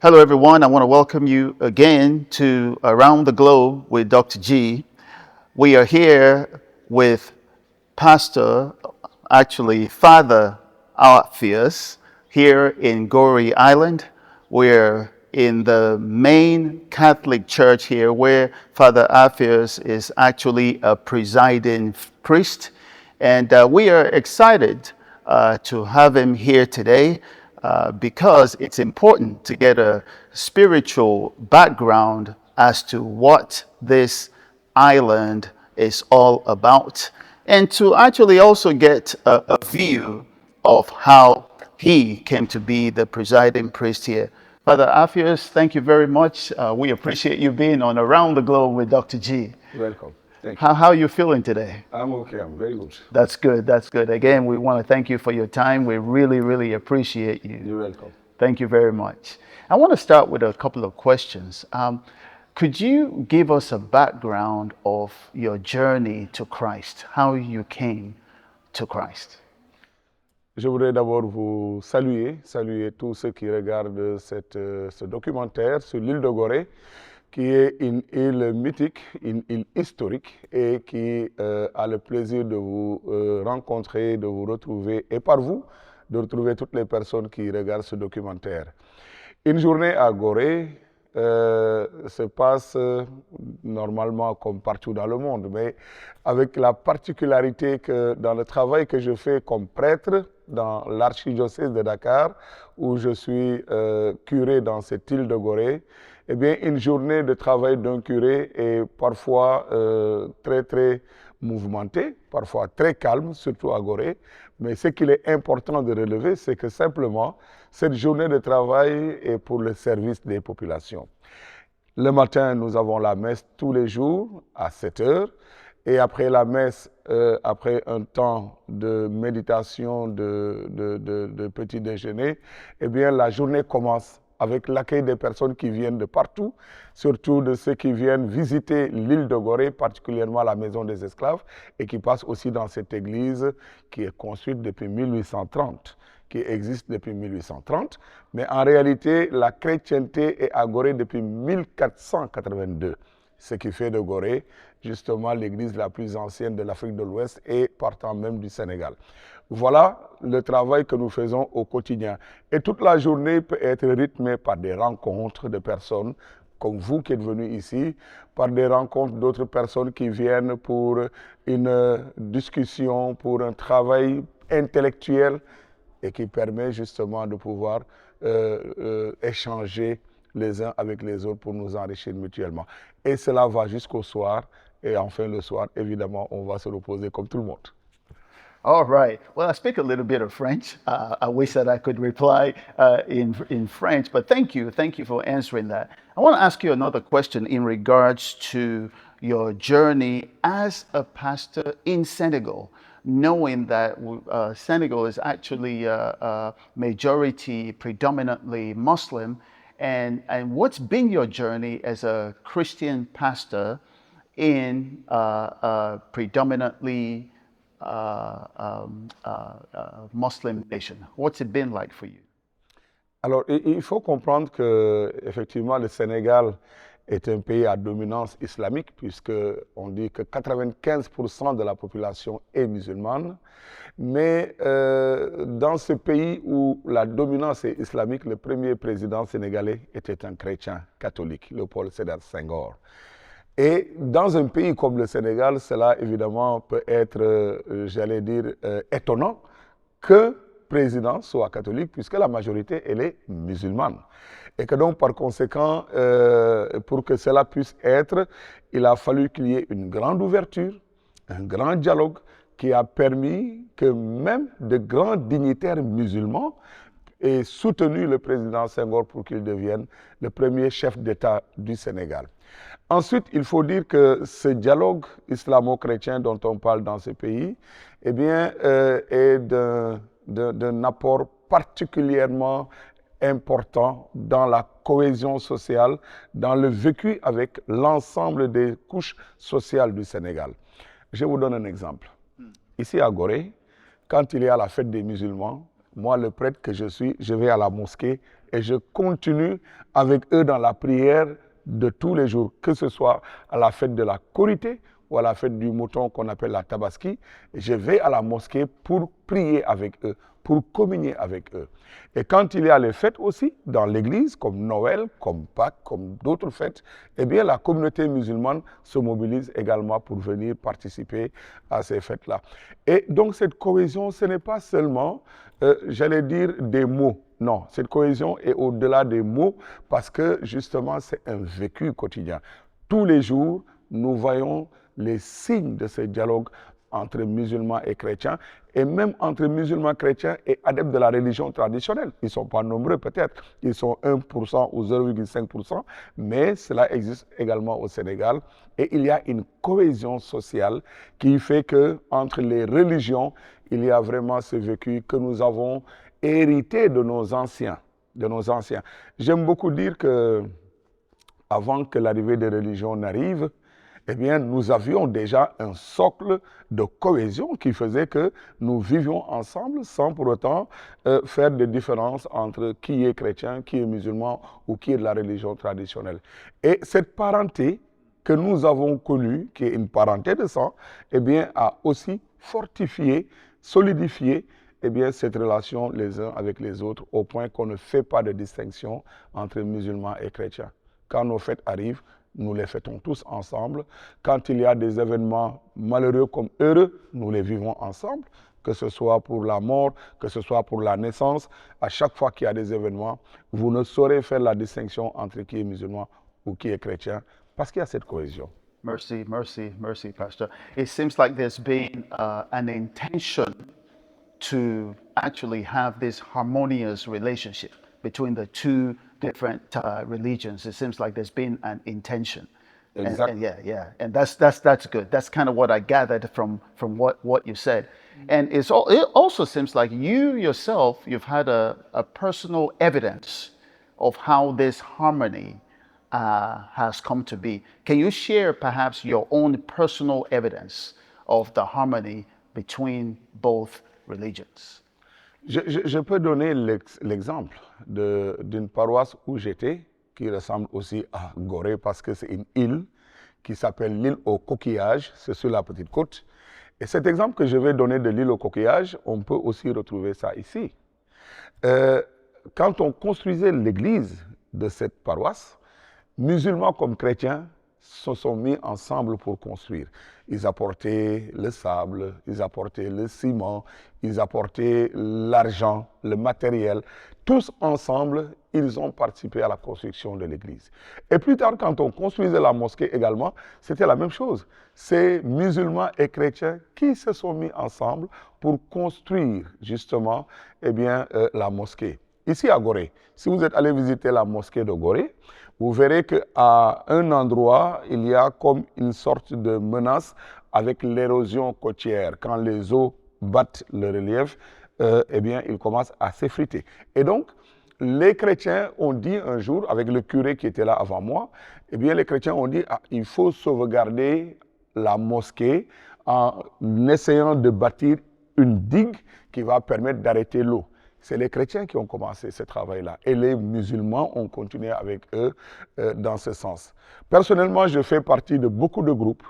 Hello, everyone. I want to welcome you again to Around the Globe with Dr. G. We are here with Pastor, actually Father Alpheus, here in Goree Island. We're in the main Catholic church here where Father Alpheus is actually a presiding priest. And we are excited to have him here today because it's important to get a spiritual background as to what this island is all about, and to actually also get a view of how he came to be the presiding priest here. Father Alpheus, thank you very much. We appreciate you being on Around the Globe with Dr. G. Welcome. Thank you. How are you feeling today? I'm okay. I'm very good. That's good. That's good. Again, we want to thank you for your time. We really, really appreciate you. You're welcome. Thank you very much. I want to start with a couple of questions. Could you give us a background of your journey to Christ, how you came to Christ? Je voudrais d'abord vous saluer tous ceux qui regardent ce documentaire sur l'île de Gorée, qui est une île mythique, une île historique et qui a le plaisir de vous rencontrer, de vous retrouver et par vous, de retrouver toutes les personnes qui regardent ce documentaire. Une journée à Gorée se passe normalement comme partout dans le monde, mais avec la particularité que dans le travail que je fais comme prêtre dans l'archidiocèse de Dakar, où je suis curé dans cette île de Gorée, eh bien, une journée de travail d'un curé est parfois très mouvementée, parfois très calme, surtout à Gorée. Mais ce qu'il est important de relever, c'est que simplement, cette journée de travail est pour le service des populations. Le matin, nous avons la messe tous les jours à 7 heures. Et après la messe, après un temps de méditation, de petit déjeuner, eh bien, la journée commence avec l'accueil des personnes qui viennent de partout, surtout de ceux qui viennent visiter l'île de Gorée, particulièrement la maison des esclaves, et qui passent aussi dans cette église qui est construite depuis 1830, qui existe depuis 1830. Mais en réalité, la chrétienté est à Gorée depuis 1482, ce qui fait de Gorée justement l'église la plus ancienne de l'Afrique de l'Ouest et partant même du Sénégal. Voilà le travail que nous faisons au quotidien. Et toute la journée peut être rythmée par des rencontres de personnes comme vous qui êtes venus ici, par des rencontres d'autres personnes qui viennent pour une discussion, pour un travail intellectuel et qui permet justement de pouvoir échanger les uns avec les autres pour nous enrichir mutuellement. Et cela va jusqu'au soir. Et enfin, le soir, évidemment, on va se reposer comme tout le monde. All right. Well, I speak a little bit of French. I wish that I could reply in French, but thank you. Thank you for answering that. I want to ask you another question in regards to your journey as a pastor in Senegal, knowing that Senegal is actually majority predominantly Muslim. And what's been your journey as a Christian pastor in predominantly Muslim nation? What's it been like for you? Alors, il faut comprendre que effectivement le Sénégal est un pays à dominance islamique, puisque on dit que 95% de la population est musulmane. Mais dans ce pays où la dominance est islamique, le premier président sénégalais était un chrétien catholique, Léopold Sédar Senghor. Et dans un pays comme le Sénégal, cela évidemment peut être, j'allais dire, étonnant que président soit catholique, puisque la majorité, elle est musulmane. Et que donc, par conséquent, pour que cela puisse être, il a fallu qu'il y ait une grande ouverture, un grand dialogue qui a permis que même de grands dignitaires musulmans aient soutenu le président Senghor pour qu'il devienne le premier chef d'État du Sénégal. Ensuite, il faut dire que ce dialogue islamo-chrétien dont on parle dans ce pays, eh bien, est d'un apport particulièrement important dans la cohésion sociale, dans le vécu avec l'ensemble des couches sociales du Sénégal. Je vous donne un exemple. Ici à Gorée, quand il y a la fête des musulmans, moi, le prêtre que je suis, je vais à la mosquée et je continue avec eux dans la prière de tous les jours, que ce soit à la fête de la Korité ou à la fête du mouton qu'on appelle la Tabaski. Je vais à la mosquée pour prier avec eux, pour communier avec eux. Et quand il y a les fêtes aussi, dans l'église, comme Noël, comme Pâques, comme d'autres fêtes, eh bien la communauté musulmane se mobilise également pour venir participer à ces fêtes-là. Et donc cette cohésion, ce n'est pas seulement, j'allais dire, des mots. Non, cette cohésion est au-delà des mots parce que justement, c'est un vécu quotidien. Tous les jours, nous voyons les signes de ce dialogue entre musulmans et chrétiens, et même entre musulmans chrétiens et adeptes de la religion traditionnelle. Ils ne sont pas nombreux peut-être, ils sont 1% ou 0,5%, mais cela existe également au Sénégal. Et il y a une cohésion sociale qui fait qu'entre les religions, il y a vraiment ce vécu que nous avons hérité de nos anciens. J'aime beaucoup dire que avant que l'arrivée des religions n'arrive, eh bien, nous avions déjà un socle de cohésion qui faisait que nous vivions ensemble sans pour autant faire de différence entre qui est chrétien, qui est musulman ou qui est de la religion traditionnelle. Et cette parenté que nous avons connue, qui est une parenté de sang, eh bien, a aussi fortifié, solidifié eh bien, cette relation les uns avec les autres au point qu'on ne fait pas de distinction entre musulmans et chrétiens. Quand nos fêtes arrivent, nous les fêtons tous ensemble. Quand il y a des événements malheureux comme heureux, nous les vivons ensemble, que ce soit pour la mort, que ce soit pour la naissance. À chaque fois qu'il y a des événements, vous ne saurez faire la distinction entre qui est musulman ou qui est chrétien, parce qu'il y a cette cohésion. Mercy, mercy, mercy, Pastor. It seems like there's been an intention to actually have this harmonious relationship between the two different religions. It seems like there's been an intention. Exactly. And and that's good. That's kind of what I gathered from what you said. And it also seems like you yourself, you've had a personal evidence of how this harmony has come to be. Can you share perhaps your own personal evidence of the harmony between both religions? Je peux donner l'exemple d'une paroisse où j'étais, qui ressemble aussi à Gorée parce que c'est une île qui s'appelle l'île aux coquillages, c'est sur la petite côte. Et cet exemple que je vais donner de l'île aux coquillages, on peut aussi retrouver ça ici. Quand on construisait l'église de cette paroisse, musulmans comme chrétiens se sont mis ensemble pour construire. Ils apportaient le sable, ils apportaient le ciment, ils apportaient l'argent, le matériel. Tous ensemble, ils ont participé à la construction de l'église. Et plus tard, quand on construisait la mosquée également, c'était la même chose. C'est musulmans et chrétiens qui se sont mis ensemble pour construire justement la mosquée. Ici à Gorée, si vous êtes allé visiter la mosquée de Gorée, vous verrez qu'à un endroit, il y a comme une sorte de menace avec l'érosion côtière. Quand les eaux battent le relief, il commence à s'effriter. Et donc, les chrétiens ont dit un jour, avec le curé qui était là avant moi, les chrétiens ont dit il faut sauvegarder la mosquée en essayant de bâtir une digue qui va permettre d'arrêter l'eau. C'est les chrétiens qui ont commencé ce travail-là et les musulmans ont continué avec eux dans ce sens. Personnellement, je fais partie de beaucoup de groupes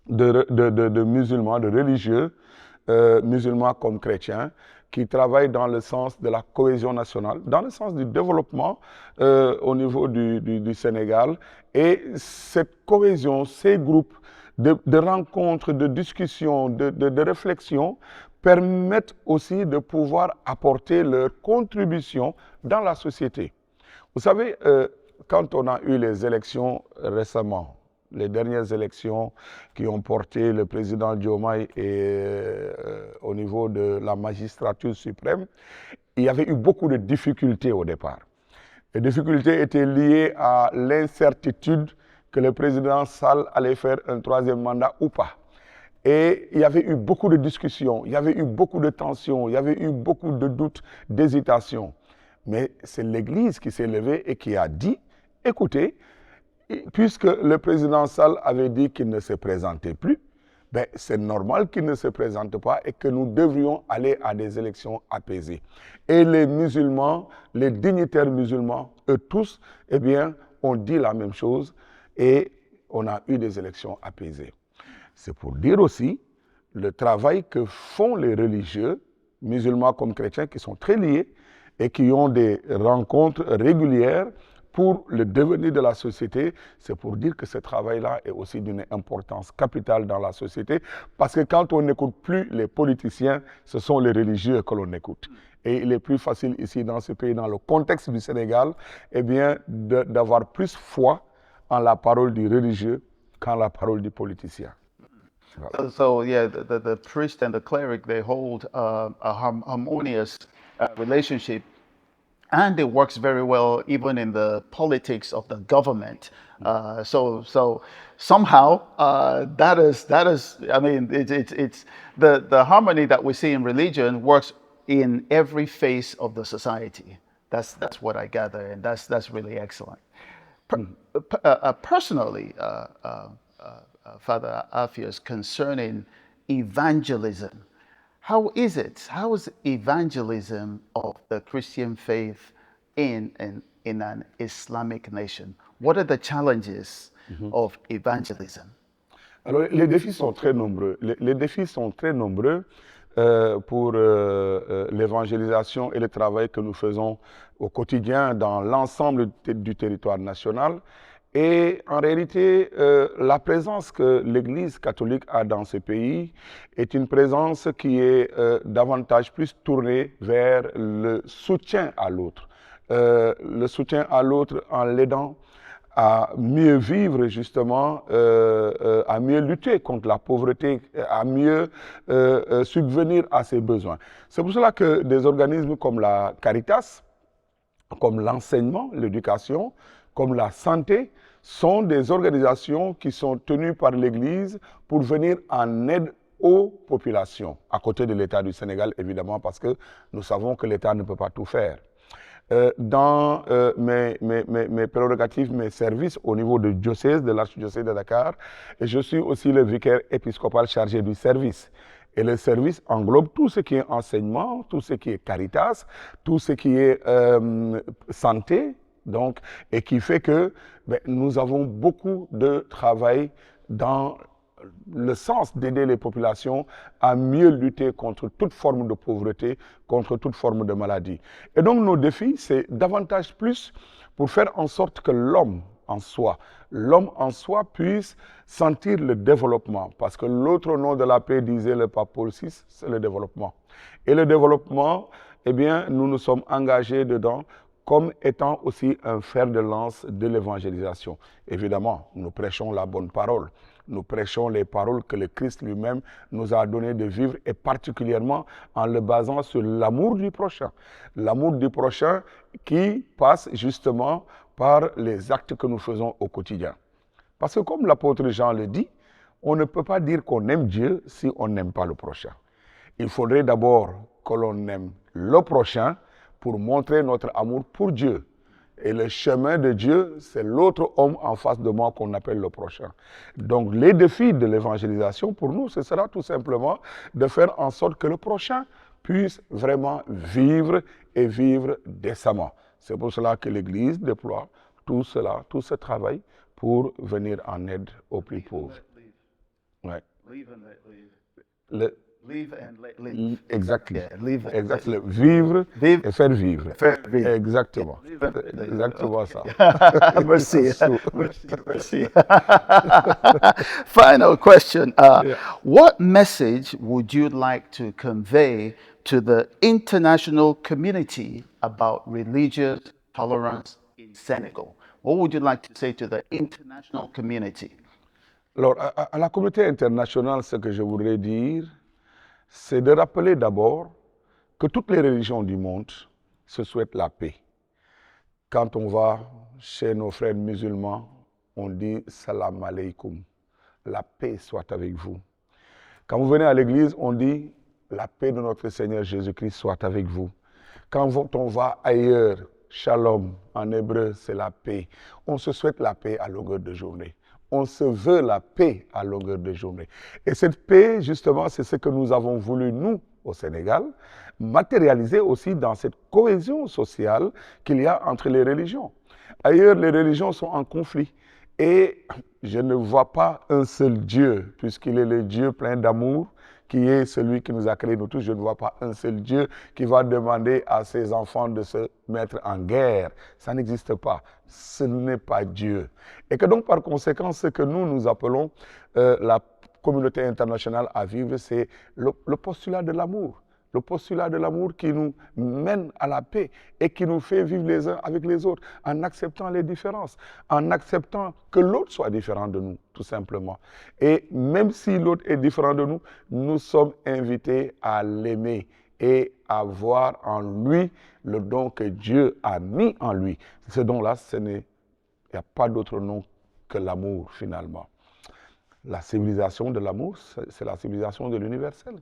de musulmans, de religieux, musulmans comme chrétiens, qui travaillent dans le sens de la cohésion nationale, dans le sens du développement au niveau du Sénégal. Et cette cohésion, ces groupes de rencontres, de discussions, de réflexions, permettent aussi de pouvoir apporter leur contribution dans la société. Vous savez, quand on a eu les élections récemment, les dernières élections qui ont porté le président Diomaye au niveau de la magistrature suprême, il y avait eu beaucoup de difficultés au départ. Les difficultés étaient liées à l'incertitude que le président Sall allait faire un troisième mandat ou pas. Et il y avait eu beaucoup de discussions, il y avait eu beaucoup de tensions, il y avait eu beaucoup de doutes, d'hésitations. Mais c'est l'Église qui s'est levée et qui a dit, écoutez, puisque le président Sall avait dit qu'il ne se présentait plus, ben, c'est normal qu'ils ne se présentent pas et que nous devrions aller à des élections apaisées. Et les musulmans, les dignitaires musulmans, eux tous, eh bien, ont dit la même chose et on a eu des élections apaisées. C'est pour dire aussi le travail que font les religieux, musulmans comme chrétiens, qui sont très liés et qui ont des rencontres régulières pour le devenir de la société. C'est pour dire que ce travail-là est aussi d'une importance capitale dans la société, parce que quand on n'écoute plus les politiciens, ce sont les religieux que l'on écoute. Et il est plus facile ici dans ce pays, dans le contexte du Sénégal, eh bien, d'avoir plus foi en la parole du religieux qu'en la parole du politicien. So, so yeah, the priest and the cleric, they hold a harmonious relationship, and it works very well even in the politics of the government. So somehow that is I mean it's the harmony that we see in religion works in every phase of the society. That's what I gather, and that's really excellent. Personally, Father Alpheus, concerning evangelism. How is it? How is evangelism of the Christian faith in an Islamic nation? What are the challenges of evangelism? Alors, les défis sont très nombreux. Les défis sont très nombreux pour l'évangélisation et le travail que nous faisons au quotidien dans l'ensemble du territoire national. Et en réalité, la présence que l'Église catholique a dans ce pays est une présence qui est davantage plus tournée vers le soutien à l'autre. Le soutien à l'autre en l'aidant à mieux vivre justement, à mieux lutter contre la pauvreté, à mieux subvenir à ses besoins. C'est pour cela que des organismes comme la Caritas, comme l'enseignement, l'éducation, comme la santé, sont des organisations qui sont tenues par l'Église pour venir en aide aux populations, à côté de l'État du Sénégal, évidemment, parce que nous savons que l'État ne peut pas tout faire. Dans mes prérogatives, mes services au niveau de diocèse, de l'archidiocèse de Dakar, et je suis aussi le vicaire épiscopal chargé du service. Et le service englobe tout ce qui est enseignement, tout ce qui est caritas, tout ce qui est santé, donc, et qui fait que nous avons beaucoup de travail dans le sens d'aider les populations à mieux lutter contre toute forme de pauvreté, contre toute forme de maladie. Et donc nos défis, c'est davantage plus pour faire en sorte que l'homme en soi puisse sentir le développement. Parce que l'autre nom de la paix, disait le pape Paul VI, c'est le développement. Et le développement, eh bien, nous nous sommes engagés dedans comme étant aussi un fer de lance de l'évangélisation. Évidemment, nous prêchons la bonne parole. Nous prêchons les paroles que le Christ lui-même nous a donné de vivre, et particulièrement en le basant sur l'amour du prochain. L'amour du prochain qui passe justement par les actes que nous faisons au quotidien. Parce que comme l'apôtre Jean le dit, on ne peut pas dire qu'on aime Dieu si on n'aime pas le prochain. Il faudrait d'abord que l'on aime le prochain pour montrer notre amour pour Dieu. Et le chemin de Dieu, c'est l'autre homme en face de moi qu'on appelle le prochain. Donc les défis de l'évangélisation, pour nous, ce sera tout simplement de faire en sorte que le prochain puisse vraiment vivre et vivre décemment. C'est pour cela que l'Église déploie tout cela, tout ce travail pour venir en aide aux plus pauvres. Ouais. Live and let live. Exactement. Yeah, live and Exactement. let live. Vivre Vive et faire vivre. Faire vivre. Exactement. Live and let live. Exactement ça. Merci. Merci. Final question. What message would you like to convey to the international community about religious tolerance in Senegal? What would you like to say to the international community? Alors, à la communauté internationale, ce que je voudrais dire, c'est de rappeler d'abord que toutes les religions du monde se souhaitent la paix. Quand on va chez nos frères musulmans, on dit « Salam alaikum », la paix soit avec vous. Quand vous venez à l'église, on dit « La paix de notre Seigneur Jésus-Christ soit avec vous ». Quand on va ailleurs, Shalom, en hébreu, c'est la paix. On se souhaite la paix à longueur de journée. on se veut la paix à longueur de journée. Et cette paix, justement, c'est ce que nous avons voulu, nous, au Sénégal, matérialiser aussi dans cette cohésion sociale qu'il y a entre les religions. Ailleurs, les religions sont en conflit. Et je ne vois pas un seul Dieu, puisqu'il est le Dieu plein d'amour, qui est celui qui nous a créés nous tous. Je ne vois pas un seul Dieu qui va demander à ses enfants de se mettre en guerre. Ça n'existe pas. Ce n'est pas Dieu. Et que donc, par conséquent, ce que nous appelons la communauté internationale à vivre, c'est le postulat de l'amour. Le postulat de l'amour qui nous mène à la paix et qui nous fait vivre les uns avec les autres en acceptant les différences, en acceptant que l'autre soit différent de nous, tout simplement. Et même si l'autre est différent de nous, nous sommes invités à l'aimer et à voir en lui le don que Dieu a mis en lui. Ce don-là, il n'y a pas d'autre nom que l'amour, finalement. La civilisation de l'amour, c'est la civilisation de l'universel.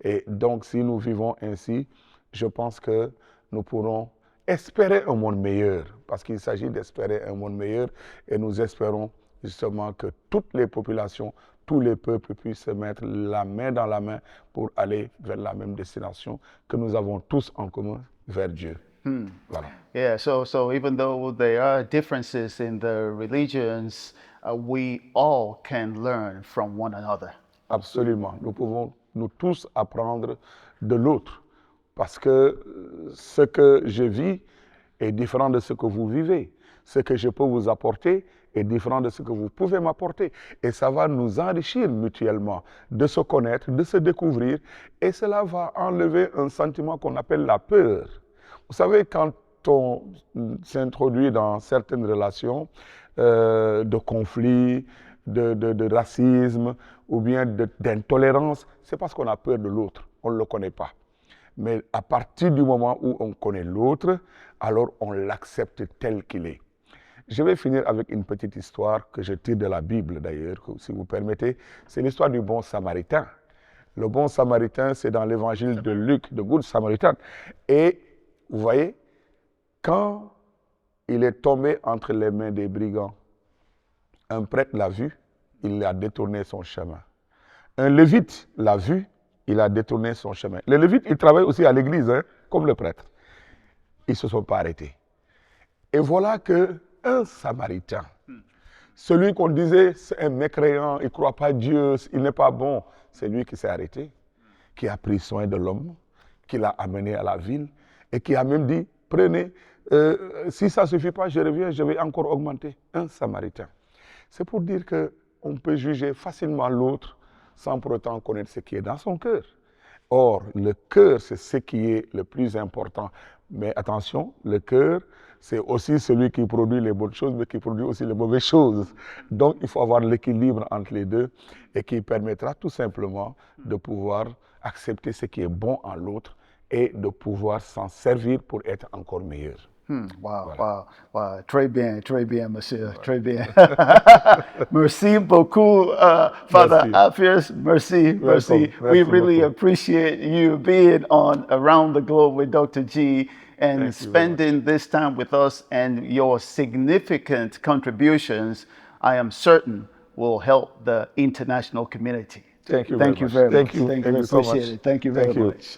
Et donc, si nous vivons ainsi, je pense que nous pourrons espérer un monde meilleur, parce qu'il s'agit d'espérer un monde meilleur, et nous espérons justement que toutes les populations, tous les peuples puissent se mettre la main dans la main pour aller vers la même destination que nous avons tous en commun, vers Dieu. Voilà. Yeah, so even though there are differences in the religions, we all can learn from one another. Absolument. Nous pouvons nous tous apprendre de l'autre, parce que ce que je vis est différent de ce que vous vivez. Ce que je peux vous apporter est différent de ce que vous pouvez m'apporter. Et ça va nous enrichir mutuellement, de se connaître, de se découvrir, et cela va enlever un sentiment qu'on appelle la peur. Vous savez, quand on s'introduit dans certaines relations de conflits, de racisme ou bien d'intolérance, c'est parce qu'on a peur de l'autre, on ne le connaît pas. Mais à partir du moment où on connaît l'autre, alors on l'accepte tel qu'il est. Je vais finir avec une petite histoire que je tire de la Bible d'ailleurs, si vous permettez. C'est l'histoire du bon Samaritain. Le bon Samaritain, c'est dans l'évangile de Luc, de Good Samaritan. Et vous voyez, quand il est tombé entre les mains des brigands, un prêtre l'a vu, il a détourné son chemin. Un lévite l'a vu, il a détourné son chemin. Les lévites, ils travaillent aussi à l'église, hein, comme le prêtre. Ils ne se sont pas arrêtés. Et voilà qu'un Samaritain, celui qu'on disait c'est un mécréant, il ne croit pas Dieu, il n'est pas bon, c'est lui qui s'est arrêté, qui a pris soin de l'homme, qui l'a amené à la ville et qui a même dit, prenez, si ça ne suffit pas, je reviens, je vais encore augmenter. Un Samaritain. C'est pour dire qu'on peut juger facilement l'autre sans pour autant connaître ce qui est dans son cœur. Or, le cœur, c'est ce qui est le plus important. Mais attention, le cœur, c'est aussi celui qui produit les bonnes choses, mais qui produit aussi les mauvaises choses. Donc, il faut avoir l'équilibre entre les deux et qui permettra tout simplement de pouvoir accepter ce qui est bon en l'autre et de pouvoir s'en servir pour être encore meilleur. Wow, Voilà. wow. Très bien, monsieur. Voilà. Très bien. Merci beaucoup, Father Alpheus. Merci. We really appreciate you being on Around the Globe with Dr. G and spending this time with us, and your significant contributions, I am certain, will help the international community. Thank you very much. Thank you. Thank you so much. Thank you very much.